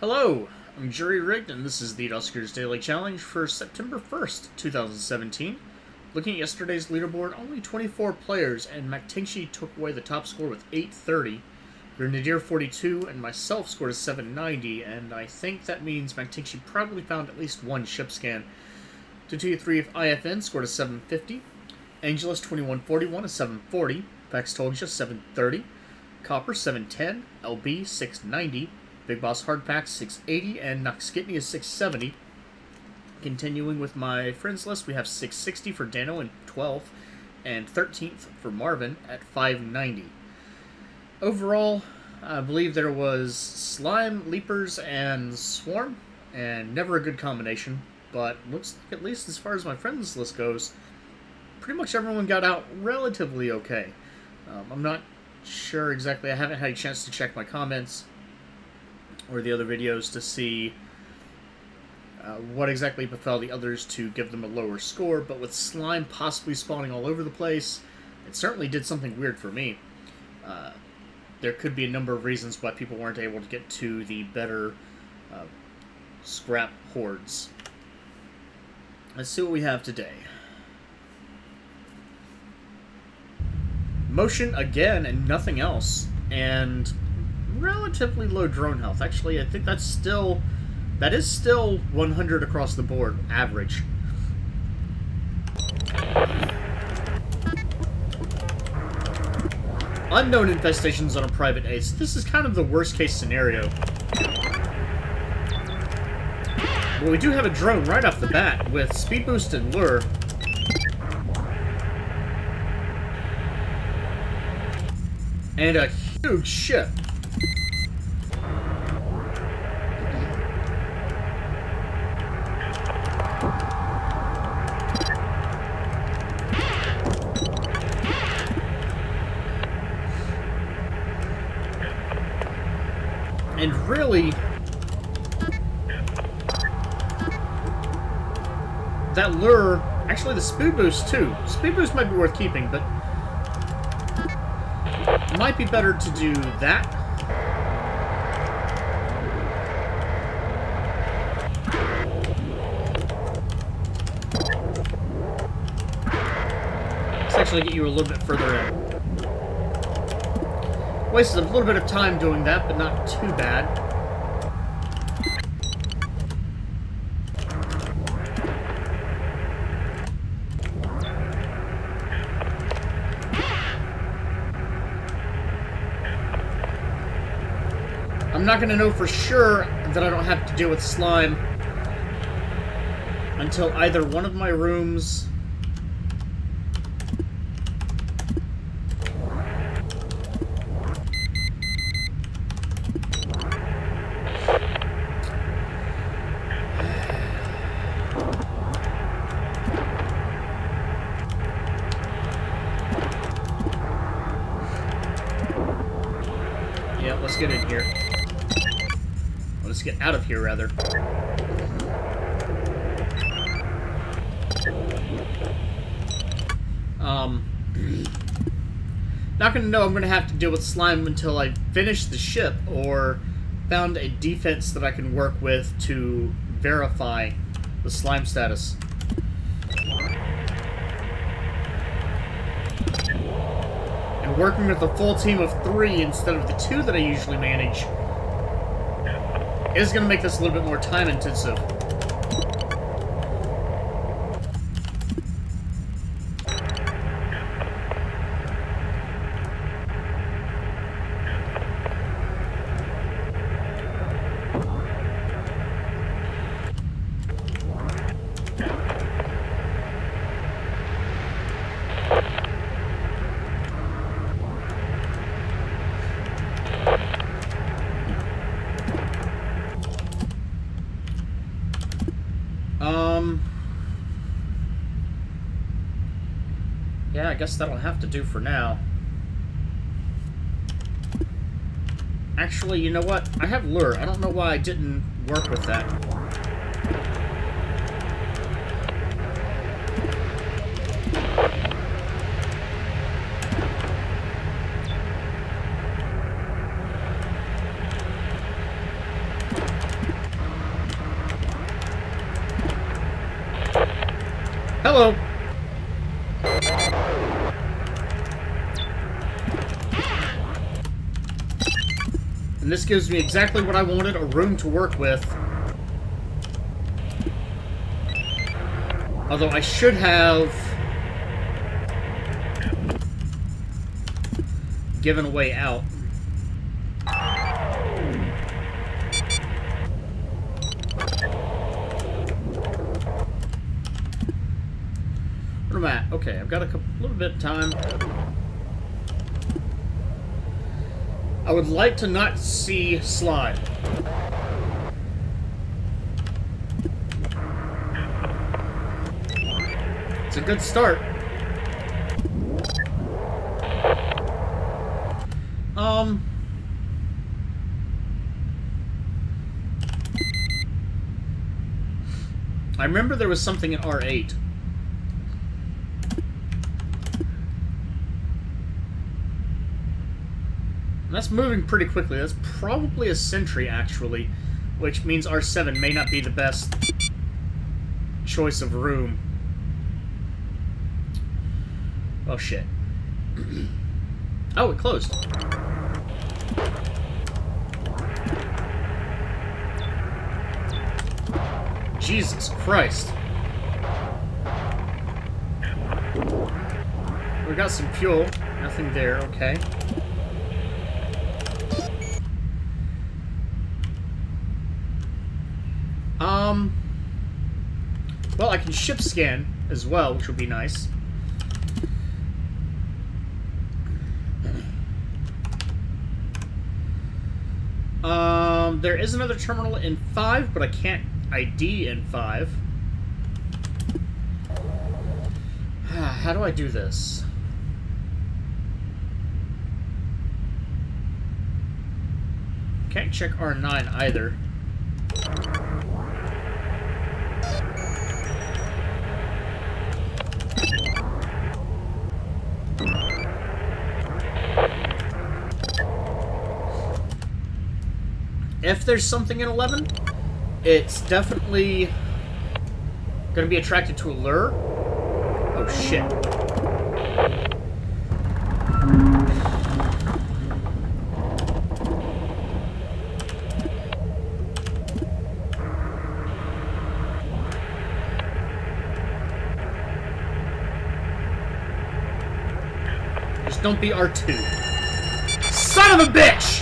Hello, I'm Jury Rigged, and this is the Duskers Daily Challenge for September 1st, 2017. Looking at yesterday's leaderboard, only 24 players, and MacTinchy took away the top score with 830. Grenadier 42 and myself scored a 790, and I think that means MacTinchy probably found at least one ship scan. 223 of IFN scored a 750. Angelus 2141 a 740. Paxtolgia 730. Copper 710. LB 690. Big Boss Hardpack 680, and Noxkitney is 670. Continuing with my friends list, we have 660 for Dano in 12th, and 13th for Marvin at 590. Overall, I believe there was Slime, Leapers, and Swarm, and never a good combination, but looks like, at least as far as my friends list goes, pretty much everyone got out relatively okay. I'm not sure exactly, I haven't had a chance to check my comments or the other videos to see what exactly befell the others to give them a lower score, but with Slime possibly spawning all over the place, it certainly did something weird for me. There could be a number of reasons why people weren't able to get to the better scrap hordes. Let's see what we have today. Motion again and nothing else, and relatively low drone health. Actually, I think that is still 100 across the board average. Unknown infestations on a private ace. This is kind of the worst case scenario. Well, we do have a drone right off the bat with speed boost and lure. And a huge ship. And really, that lure, actually the speed boost too. Speed boost might be worth keeping, but it might be better to do that. Let's actually get you a little bit further in. Wasted a little bit of time doing that, but not too bad. I'm not going to know for sure that I don't have to deal with Slime until either one of my rooms let's get in here. Let's get out of here, rather. Not gonna know I'm gonna have to deal with Slime until I finish the ship or found a defense that I can work with to verify the Slime status. And working with a full team of 3 instead of the 2 that I usually manage is going to make this a little bit more time intensive. Yeah, I guess that'll have to do for now. Actually, you know what? I have lure. I don't know why I didn't work with that. Hello! And this gives me exactly what I wanted, a room to work with. Although I should have given a way out. Where am I at? Okay, I've got a little bit of time. I would like to not see slide. It's a good start. I remember there was something in R8. And that's moving pretty quickly. That's probably a sentry, actually, which means R7 may not be the best choice of room. Oh, shit. Oh, it closed. Jesus Christ. We got some fuel. Nothing there, okay. Well, I can ship scan as well, which would be nice. There is another terminal in 5, but I can't ID in 5. How do I do this? Can't check R9 either. If there's something in 11, it's definitely going to be attracted to a lure. Oh, shit. Just don't be R2. Son of a bitch!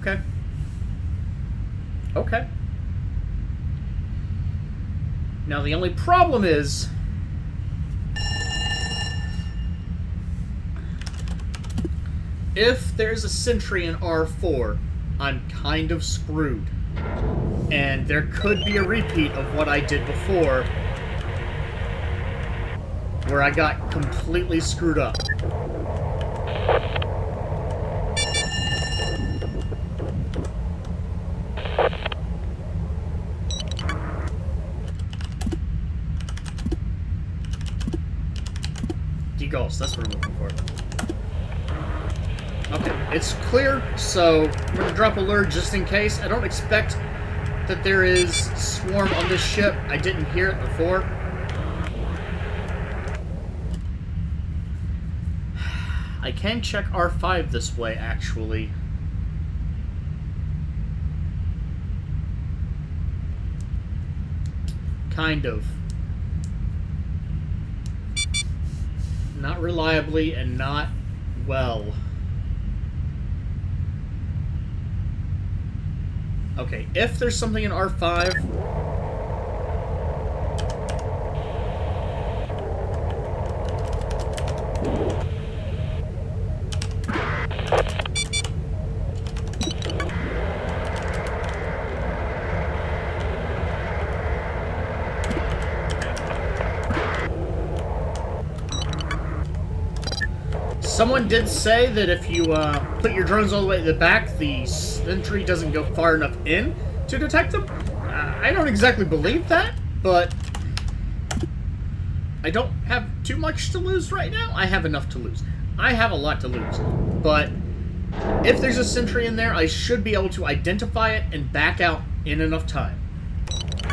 Okay. Okay. Now the only problem is if there's a sentry in R4, I'm kind of screwed. And there could be a repeat of what I did before, where I got completely screwed up. Degulls, that's what I'm looking for. Okay, it's clear, so I'm going to drop a lure just in case. I don't expect that there is swarm on this ship. I didn't hear it before. I can check R5 this way, actually. Kind of. Not reliably and not well. Okay, if there's something in R5... Someone did say that if you put your drones all the way to the back, the sentry doesn't go far enough in to detect them. I don't exactly believe that, but I don't have too much to lose right now. I have enough to lose. I have a lot to lose, but if there's a sentry in there, I should be able to identify it and back out in enough time.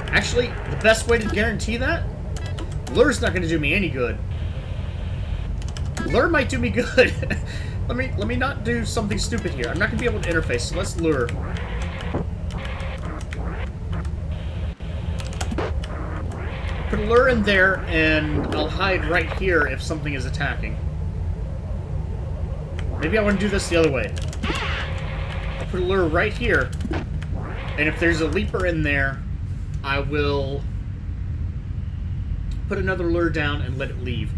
Actually, the best way to guarantee that, lure's not going to do me any good. Lure might do me good. let me not do something stupid here. I'm not going to be able to interface, so let's lure. Put a lure in there, and I'll hide right here if something is attacking. Maybe I want to do this the other way. I'll put a lure right here, and if there's a leaper in there, I will put another lure down and let it leave.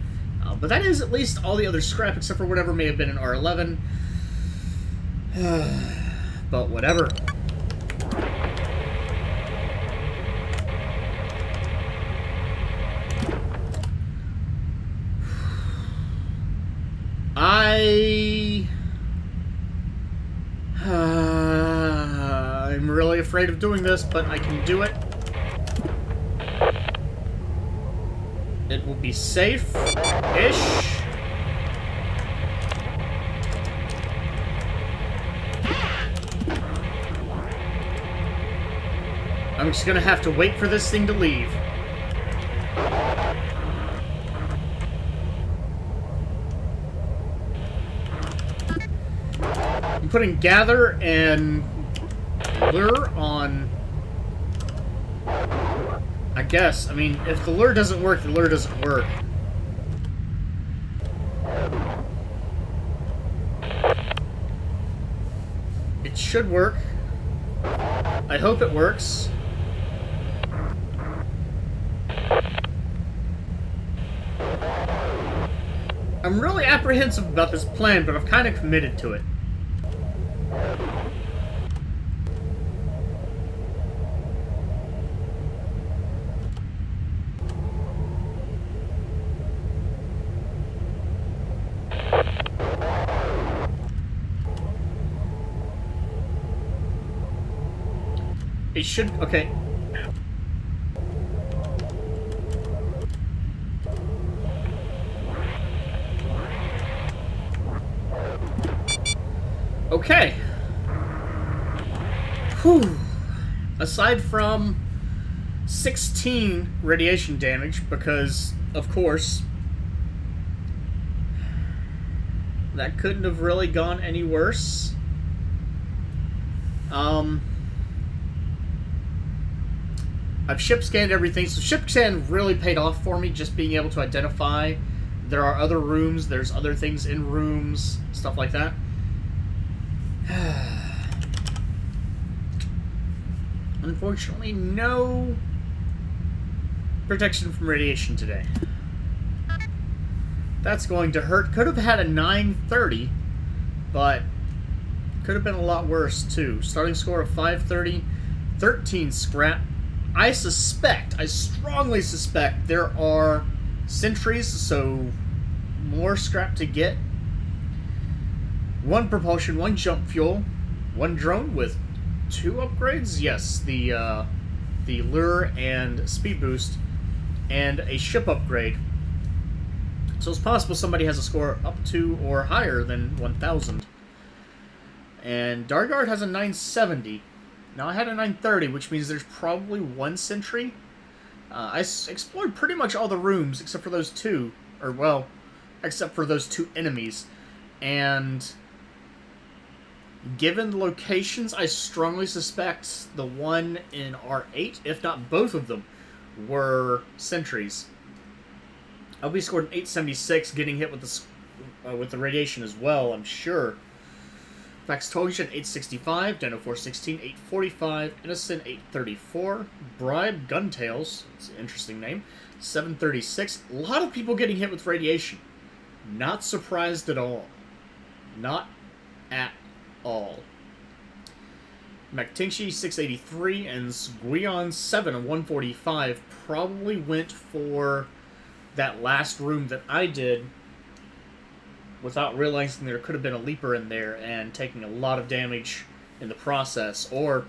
But that is at least all the other scrap, except for whatever may have been in R11. But whatever. I'm really afraid of doing this, but I can do it. It will be safe-ish. I'm just gonna have to wait for this thing to leave. I'm putting gather and lure on... I guess. I mean, if the lure doesn't work, the lure doesn't work. It should work. I hope it works. I'm really apprehensive about this plan, but I've kind of committed to it. It should... okay. Okay. Whew. Aside from 16 radiation damage, because, of course, that couldn't have really gone any worse. I've ship scanned everything, so ship scan really paid off for me, just being able to identify there are other rooms, there's other things in rooms, stuff like that. Unfortunately, no protection from radiation today. That's going to hurt. Could have had a 930, but could have been a lot worse too. Starting score of 530, 13 scrap. I strongly suspect there are sentries, so more scrap to get. 1 propulsion, 1 jump fuel, 1 drone with 2 upgrades. Yes, the lure and speed boost, and a ship upgrade. So it's possible somebody has a score up to or higher than 1,000. And Dargard has a 970. Now I had a 930, which means there's probably 1 sentry. I explored pretty much all the rooms except for those 2, or well, except for those 2 enemies. And given the locations, I strongly suspect the one in R8, if not both of them, were sentries. LB scored an 876, getting hit with the radiation as well, I'm sure. Faxtolian 865, Dino 416 845, Innocent 834, Bribe Guntails, it's an interesting name, 736. A lot of people getting hit with radiation. Not surprised at all. Not at all. Mactingshi 683 and Sguion 7 and 145 probably went for that last room that I did without realizing there could have been a leaper in there and taking a lot of damage in the process, or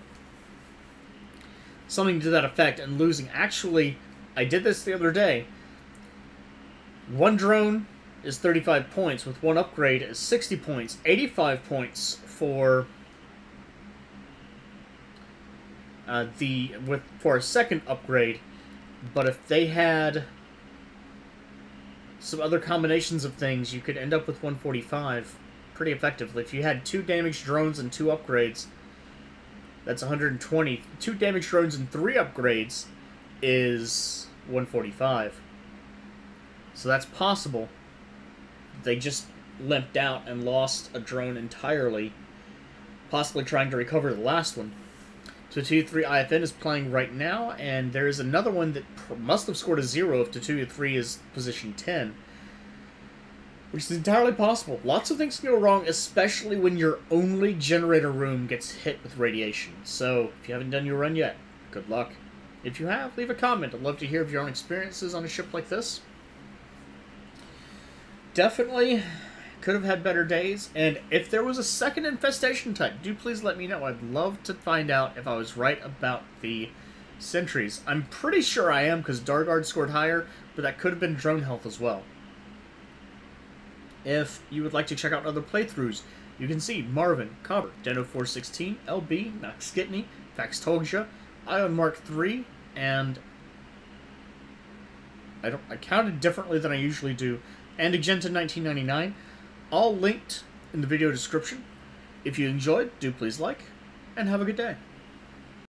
something to that effect, and losing. Actually, I did this the other day. One drone is 35 points, with one upgrade is 60 points, 85 points for for a second upgrade. But if they had some other combinations of things, you could end up with 145 pretty effectively. If you had 2 damaged drones and 2 upgrades, that's 120. 2 damaged drones and 3 upgrades is 145. So that's possible. They just limped out and lost a drone entirely, possibly trying to recover the last one. So 2-3 IFN is playing right now, and there is another one that must have scored a 0 if 2-3 is position 10, which is entirely possible. Lots of things can go wrong, especially when your only generator room gets hit with radiation. So if you haven't done your run yet, good luck. If you have, leave a comment. I'd love to hear of your own experiences on a ship like this. Definitely could have had better days, and if there was a second infestation type, do please let me know. I'd love to find out if I was right about the sentries. I'm pretty sure I am, because Darguard scored higher, but that could have been drone health as well. If you would like to check out other playthroughs, you can see Marvin, Cobber, Deno416, LB, Max Skitney, Faxtolja, Ion Mark III, and I counted differently than I usually do, and Agenta 1999. All linked in the video description. If you enjoyed, do please like, and have a good day.